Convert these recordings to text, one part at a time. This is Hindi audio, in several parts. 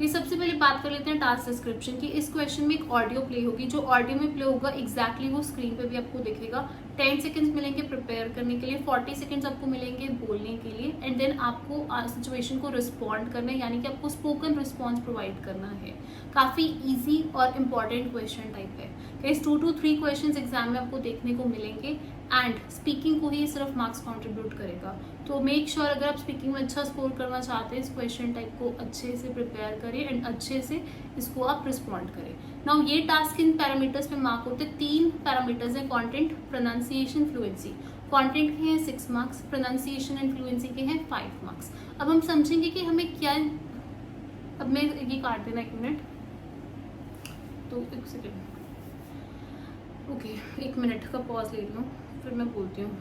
ये सबसे पहले बात कर लेते हैं टास्क डिस्क्रिप्शन की। इस क्वेश्चन में एक ऑडियो प्ले होगी, जो ऑडियो में प्ले होगा एग्जैक्टली वो स्क्रीन पे भी आपको दिखेगा। 10 सेकंड्स मिलेंगे प्रिपेयर करने के लिए, 40 सेकंड्स आपको मिलेंगे बोलने के लिए, एंड देन आपको सिचुएशन को रिस्पॉन्ड करना है, यानी कि आपको स्पोकन रिस्पॉन्स प्रोवाइड करना है। काफ़ी ईजी और इम्पॉर्टेंट क्वेश्चन टाइप है। गाइस 2 to 3 क्वेश्चंस एग्जाम में आपको देखने को मिलेंगे, एंड स्पीकिंग को ही सिर्फ मार्क्स कंट्रीब्यूट करेगा। तो मेक श्योर अगर आप स्पीकिंग में अच्छा स्कोर करना चाहते हैं, इस क्वेश्चन टाइप को अच्छे से प्रिपेयर करें एंड अच्छे से इसको आप रिस्पॉन्ड करें। नाउ ये टास्क इन पैरामीटर्स पे मार्क होते हैं। 3 पैरामीटर्स हैं, कंटेंट, प्रोनाउंसिएशन, फ्लुएंसी। कंटेंट के हैं 6 मार्क्स, प्रोनाउंसिएशन एंड फ्लुएंसी के हैं 5 मार्क्स। अब हम समझेंगे कि हमें क्या, अब मैं ये काट देना 1 मिनट, तो 1 सेकेंड, ओके 1 मिनट का पॉज ले लूँ फिर मैं बोलती हूँ।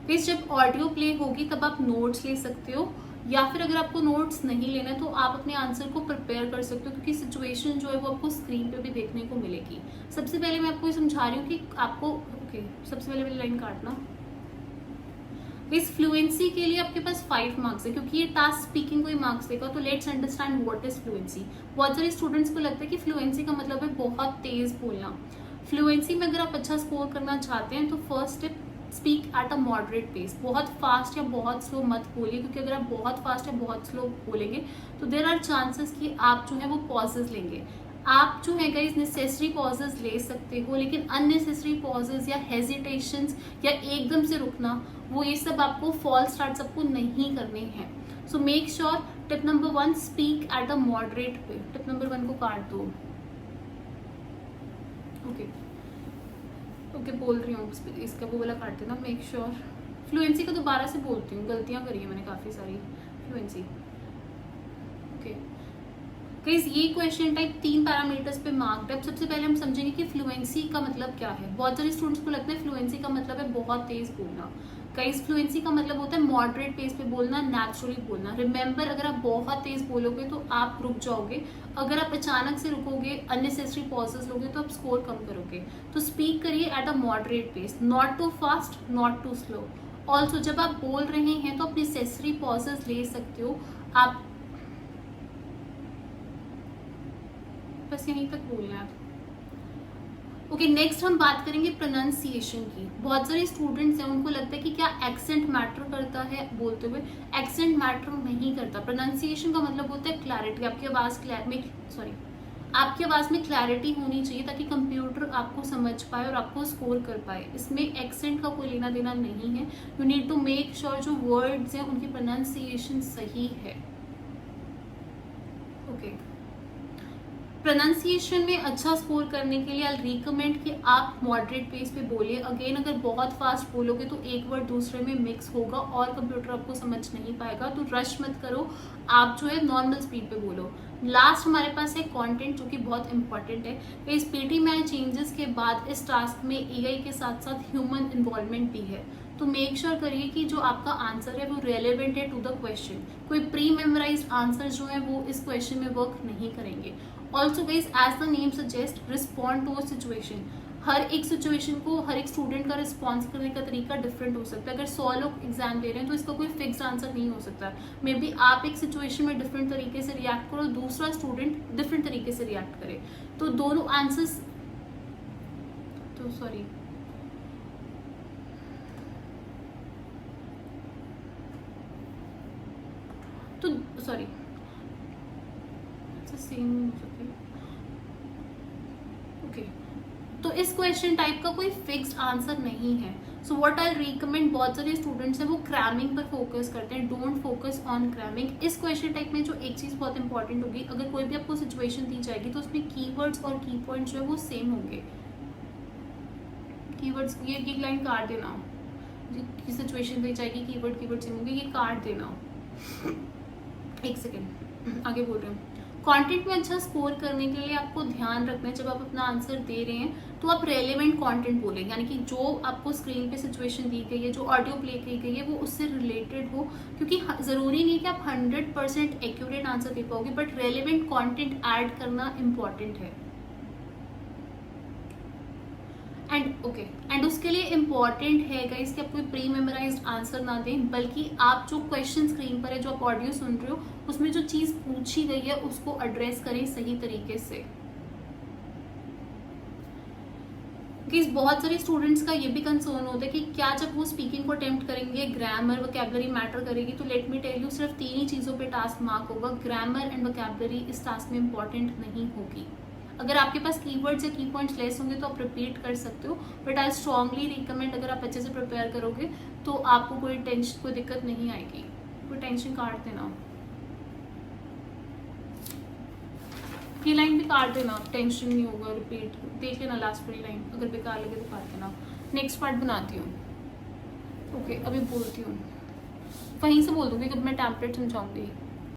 फिर जब ऑडियो प्ले होगी तब आप नोट्स ले सकते हो, या फिर अगर आपको नोट्स नहीं लेना है तो आप अपने आंसर को प्रिपेयर कर सकते हो, क्योंकि सिचुएशन जो है वो आपको स्क्रीन पे भी देखने को मिलेगी। सबसे पहले मैं आपको ये समझा रही हूँ कि आपको सबसे पहले मेरी लाइन काटना। इस फ्लुएंसी के लिए आपके पास 5 मार्क्स है, क्योंकि ये टास्क स्पीकिंग को ही मार्क्स देगा। तो let's understand what is fluency. बहुत सारे स्टूडेंट्स को लगता है कि फ्लुएंसी का मतलब है बहुत तेज बोलना। फ्लुएंसी में अगर आप अच्छा स्कोर करना चाहते हैं तो first step, speak at a moderate pace. बहुत फास्ट या बहुत स्लो मत बोलिए, क्योंकि अगर आप बहुत फास्ट या बहुत स्लो बोलेंगे तो देयर आर चांसेस कि आप जो है वो पॉजेज लेंगे। आप जो है गाइस नेसेसरी पॉजेज ले सकते हो, लेकिन अननेसेसरी पॉजेज या हेजिटेशंस या एकदम से रुकना, वो ये सब आपको फॉल्स स्टार्ट्स आपको नहीं करने हैं। So make sure, tip number 1, speak at a moderate पे। टिप नंबर 1 को काट दो। ओके बोल रही हूँ, इसका वो वाला काट देना। मेक श्योर, फ्लुएंसी को दोबारा से बोलती हूँ, गलतियाँ करी है मैंने काफ़ी सारी। फ्लुएंसी, ओके गाइस ये क्वेश्चन टाइप 3 पैरामीटर्स पे मार्क्ड है। सबसे पहले हम समझेंगे कि फ्लुएंसी का मतलब क्या है। बहुत सारे स्टूडेंट्स को लगता है फ्लुएंसी का मतलब है बहुत तेज बोलना। गाइस फ्लुएंसी का मतलब होता है मॉडरेट पेस पे बोलना, नेचुरली बोलना। रिमेंबर, अगर आप बहुत तेज बोलोगे तो आप रुक जाओगे, अगर आप अचानक से रुकोगे, अननेसेसरी पॉजेस लोगे तो आप स्कोर कम करोगे। तो स्पीक करिए at a moderate pace, not too fast, not too slow. Also जब आप बोल रहे हैं तो आप नेसेसरी पॉजेस ले सकते हो। आप बस यहीं तक बोलना है। ओके नेक्स्ट हम बात करेंगे प्रोनाउंसिएशन की। बहुत सारे स्टूडेंट्स हैं, उनको लगता है कि क्या एक्सेंट मैटर करता है बोलते हुए। एक्सेंट मैटर नहीं करता। प्रोनाउंसिएशन का मतलब होता है क्लैरिटी। आपकी आवाज़ में क्लैरिटी होनी चाहिए, ताकि कंप्यूटर आपको समझ पाए और आपको स्कोर कर पाए। इसमें एक्सेंट का कोई लेना देना नहीं है। You need to make sure जो वर्ड्स हैं उनकी प्रोनाउंसिएशन सही है। ओके प्रोनाउंसिएशन में अच्छा स्कोर करने के लिए आई रिकमेंड कि आप मॉडरेट पेस पे बोलिए। अगेन अगर बहुत फास्ट बोलोगे तो एक वर्ड दूसरे में मिक्स होगा और कंप्यूटर आपको समझ नहीं पाएगा। तो रश मत करो, आप जो है नॉर्मल स्पीड पे बोलो। लास्ट हमारे पास है कंटेंट, जो कि बहुत इंपॉर्टेंट है। इस पीटी में चेंजेस के बाद इस टास्क में एआई के साथ साथ ह्यूमन इन्वॉल्वमेंट भी है। तो मेक श्योर करिए कि जो आपका आंसर है वो रेलेवेंट है टू द क्वेश्चन। कोई प्री मेमोराइज्ड आंसर जो है वो इस क्वेश्चन में वर्क नहीं करेंगे। Also guys as the name suggest, respond to a situation. हर एक सिचुएशन को हर एक स्टूडेंट का रिस्पॉन्स करने का तरीका डिफरेंट हो सकता है। अगर 100 लोग एग्जाम दे रहे हैं तो इसका कोई फिक्स्ड आंसर नहीं हो सकता। मे बी आप एक सिचुएशन में डिफरेंट तरीके से रिएक्ट करो, दूसरा स्टूडेंट डिफरेंट तरीके से रिएक्ट करे। तो दोनों आंसर्स, तो सॉरी सेम ओके। तो इस क्वेश्चन टाइप का कोई फिक्स्ड आंसर नहीं है। सो व्हाट आई रिकमेंड, बहुत सारे स्टूडेंट्स हैं वो क्रैमिंग पर फोकस करते हैं। Don't focus on cramming. इस क्वेश्चन टाइप में जो एक चीज़ बहुत इंपॉर्टेंट होगी, अगर कोई भी आपको सिचुएशन दी जाएगी तो उसमें कीवर्ड्स और की पॉइंट्स जो है वो सेम होंगे। कीवर्ड्स, ये लाइन काट देना, सिचुएशन दी जाएगी कीवर्ड सेम होंगे, ये काट देना। 1 सेकेंड आगे बोल रहे हूँ। कंटेंट में अच्छा स्कोर करने के लिए आपको ध्यान रखना है, जब आप अपना आंसर दे रहे हैं तो आप रेलेवेंट कंटेंट बोलें, यानी कि जो आपको स्क्रीन पे सिचुएशन दी गई है, जो ऑडियो प्ले की गई है, वो उससे रिलेटेड हो। क्योंकि ज़रूरी नहीं कि आप 100% एक्यूरेट आंसर दे पाओगे, बट रेलेवेंट कंटेंट ऐड करना इम्पॉर्टेंट है। एंड उसके लिए इम्पॉर्टेंट है गाइस कि आप कोई प्री मेमोराइज्ड आंसर ना दें, बल्कि आप जो क्वेश्चन स्क्रीन पर है, जो आप ऑडियो सुन रहे हो, उसमें जो चीज़ पूछी गई है उसको एड्रेस करें सही तरीके से। गाइस बहुत सारे स्टूडेंट्स का ये भी कंसर्न होता है कि क्या जब वो स्पीकिंग को अटेम्प्ट करेंगे ग्रामर वोकैबुलरी मैटर करेगी। तो लेट मी टेल यू, सिर्फ 3 ही चीज़ों पे टास्क मार्क होगा। ग्रामर एंड वोकैबुलरी इस टास्क में इंपॉर्टेंट नहीं होगी। अगर आपके पास कीवर्ड्स या की पॉइंट्स लेस होंगे तो आप रिपीट कर सकते हो, बट आई स्ट्रांगली रिकमेंड अगर आप अच्छे से प्रिपेयर करोगे तो आपको कोई दिक्कत नहीं आएगी। कोई टेंशन काट देना, ये लाइन भी काट देना, टेंशन नहीं होगा। रिपीट देख लेना लास्ट वाली लाइन, अगर बेकार लगे तो काट देना। नेक्स्ट पार्ट बनाती हूँ। ओके, अभी बोलती हूँ, वहीं से बोल दूँगी, कब मैं टेम्पलेट समझाऊंगी।